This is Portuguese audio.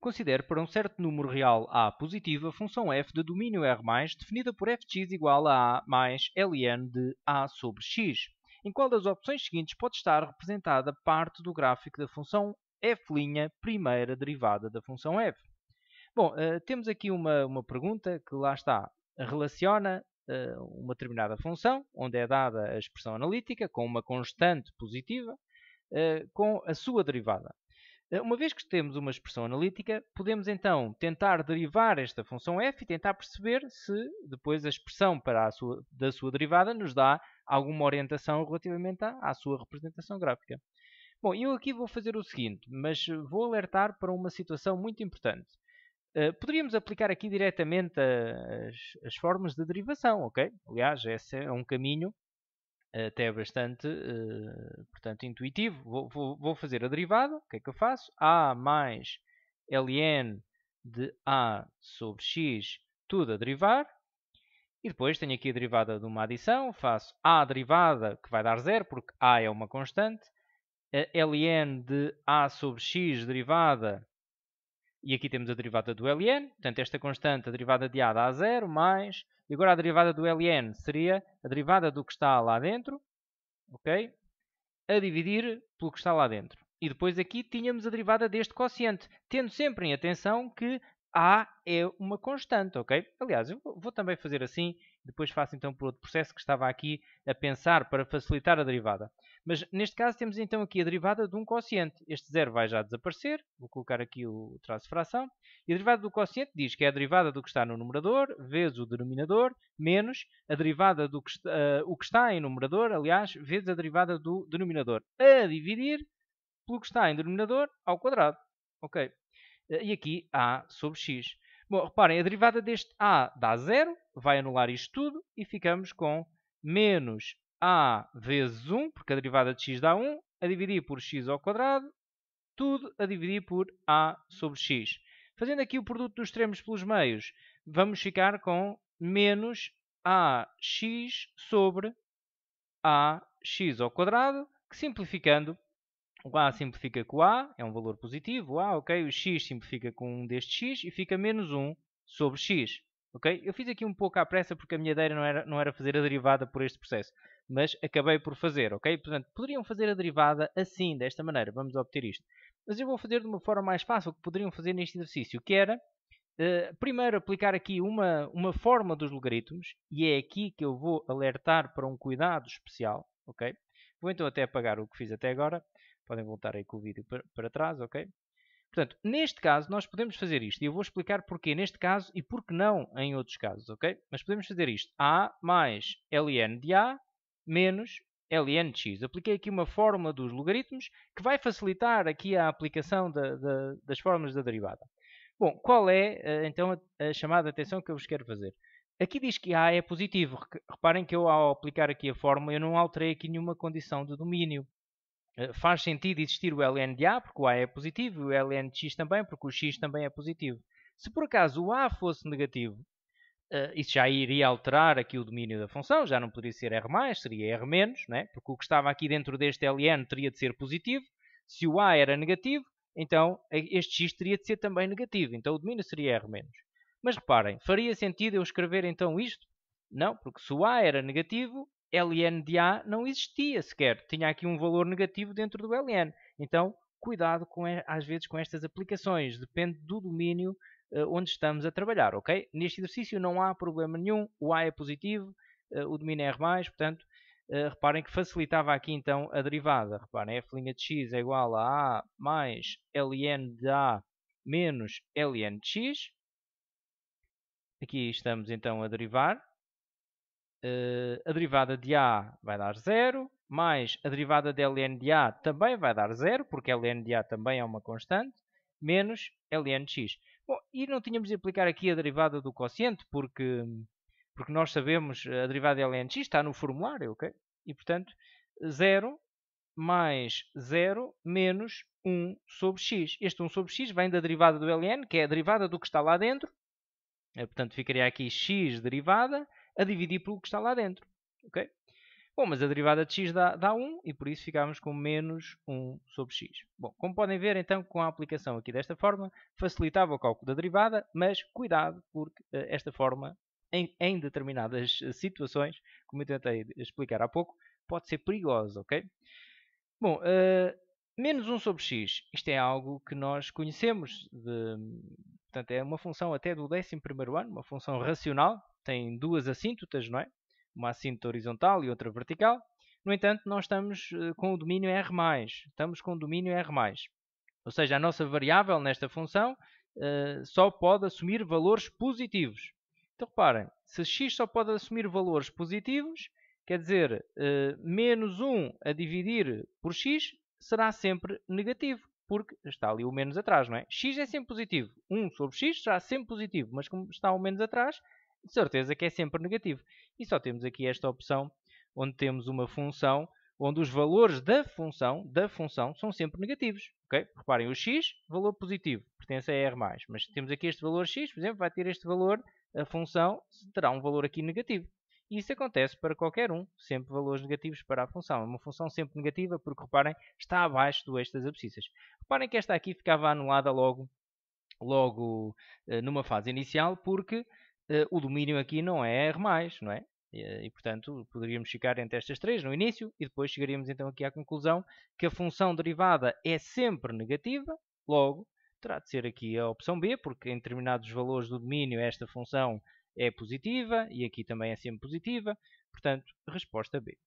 Considere para um certo número real A positivo a função f de domínio R+, definida por fx igual a A mais ln de A sobre x. Em qual das opções seguintes pode estar representada parte do gráfico da função f', primeira derivada da função f? Bom, temos aqui uma pergunta que lá está, relaciona uma determinada função, onde é dada a expressão analítica, com uma constante positiva, com a sua derivada. Uma vez que temos uma expressão analítica, podemos então tentar derivar esta função f e tentar perceber se depois a expressão da sua derivada nos dá alguma orientação relativamente à sua representação gráfica. Bom, eu aqui vou fazer o seguinte, mas vou alertar para uma situação muito importante. Poderíamos aplicar aqui diretamente as formas de derivação, ok? Aliás, esse é um caminho até bastante, portanto, intuitivo. Vou fazer a derivada. O que é que eu faço? A mais ln de A sobre x, tudo a derivar. E depois tenho aqui a derivada de uma adição. Faço A derivada, que vai dar zero, porque A é uma constante. Ln de A sobre x derivada. E aqui temos a derivada do ln. Portanto, esta constante, a derivada de A dá zero, mais... E agora a derivada do ln seria a derivada do que está lá dentro, ok? A dividir pelo que está lá dentro. E depois aqui tínhamos a derivada deste quociente, tendo sempre em atenção que A é uma constante, ok? Aliás, eu vou também fazer assim, depois faço então por outro processo que estava aqui a pensar para facilitar a derivada. Mas neste caso temos então aqui a derivada de um quociente. Este zero vai já desaparecer, vou colocar aqui o traço de fração. E a derivada do quociente diz que é a derivada do que está no numerador vezes o denominador menos a derivada do que o que está em numerador, aliás, vezes a derivada do denominador a dividir pelo que está em denominador ao quadrado. Ok? E aqui A sobre x. Bom, reparem, a derivada deste A dá zero, vai anular isto tudo e ficamos com menos A vezes 1, porque a derivada de x dá 1, a dividir por x ao quadrado, tudo a dividir por A sobre x. Fazendo aqui o produto dos extremos pelos meios, vamos ficar com menos AX sobre AX ao quadrado, que simplificando, o A simplifica com o A, é um valor positivo, o A, ok? O X simplifica com um destes X e fica menos 1 sobre X. Okay? Eu fiz aqui um pouco à pressa porque a minha ideia não era fazer a derivada por este processo, mas acabei por fazer, ok? Portanto, poderiam fazer a derivada assim, desta maneira, vamos obter isto. Mas eu vou fazer de uma forma mais fácil que poderiam fazer neste exercício, que era, primeiro, aplicar aqui uma forma dos logaritmos, e é aqui que eu vou alertar para um cuidado especial, ok? Vou então até apagar o que fiz até agora, podem voltar aí com o vídeo para trás, ok? Portanto, neste caso, nós podemos fazer isto. E eu vou explicar porquê neste caso e porquê não em outros casos, ok? Mas podemos fazer isto. A mais ln de A menos ln de x. Apliquei aqui uma fórmula dos logaritmos que vai facilitar aqui a aplicação das fórmulas da derivada. Bom, qual é, então, a chamada de atenção que eu vos quero fazer? Aqui diz que A é positivo. Reparem que eu, ao aplicar aqui a fórmula, eu não alterei aqui nenhuma condição de domínio. Faz sentido existir o ln de A, porque o A é positivo, e o ln de x também, porque o x também é positivo. Se por acaso o A fosse negativo, isso já iria alterar aqui o domínio da função, já não poderia ser R+, seria R-, né? Porque o que estava aqui dentro deste ln teria de ser positivo. Se o A era negativo, então este x teria de ser também negativo, então o domínio seria R-. Mas reparem, faria sentido eu escrever então isto? Não, porque se o A era negativo, ln de A não existia sequer. Tinha aqui um valor negativo dentro do ln. Então, cuidado às vezes com estas aplicações. Depende do domínio onde estamos a trabalhar, ok? Neste exercício não há problema nenhum. O A é positivo, o domínio é R+, portanto, reparem que facilitava aqui então a derivada. Reparem, f' de x é igual a A mais ln de A menos ln de x. Aqui estamos então a derivar. A derivada de A vai dar 0, mais a derivada de ln de A também vai dar 0, porque ln de A também é uma constante, menos ln de x. Bom, e não tínhamos de aplicar aqui a derivada do quociente, porque nós sabemos a derivada de ln de x está no formulário, ok? E, portanto, 0 mais 0 menos 1 sobre x. Este 1 sobre x vem da derivada do ln, que é a derivada do que está lá dentro. Portanto, ficaria aqui x derivada a dividir pelo que está lá dentro. Okay? Bom, mas a derivada de x dá 1 e por isso ficamos com menos 1 sobre x. Bom, como podem ver então com a aplicação aqui desta forma, facilitava o cálculo da derivada, mas cuidado porque esta forma em determinadas situações, como eu tentei explicar há pouco, pode ser perigosa, ok? Bom, menos 1 sobre x, isto é algo que nós conhecemos, portanto é uma função até do 11º ano, uma função racional, tem duas assíntotas, não é? Uma assíntota horizontal e outra vertical. No entanto, nós estamos com o domínio R+, estamos com o domínio R+. Ou seja, a nossa variável nesta função só pode assumir valores positivos. Então reparem, se x só pode assumir valores positivos, quer dizer, menos 1 a dividir por x será sempre negativo, porque está ali o menos atrás, não é? X é sempre positivo. 1 sobre x será sempre positivo, mas como está o menos atrás, de certeza que é sempre negativo. E só temos aqui esta opção, onde temos uma função onde os valores da função são sempre negativos. Okay? Reparem, o x, valor positivo, pertence a R+. Mas temos aqui este valor x, por exemplo, vai ter este valor, a função terá um valor aqui negativo. E isso acontece para qualquer um, sempre valores negativos para a função. É uma função sempre negativa porque, reparem, está abaixo do eixo das abscissas. Reparem que esta aqui ficava anulada logo numa fase inicial porque o domínio aqui não é R+, não é? E, portanto, poderíamos ficar entre estas três no início e depois chegaríamos então aqui à conclusão que a função derivada é sempre negativa, logo terá de ser aqui a opção B, porque em determinados valores do domínio esta função é positiva e aqui também é sempre positiva, portanto, resposta B.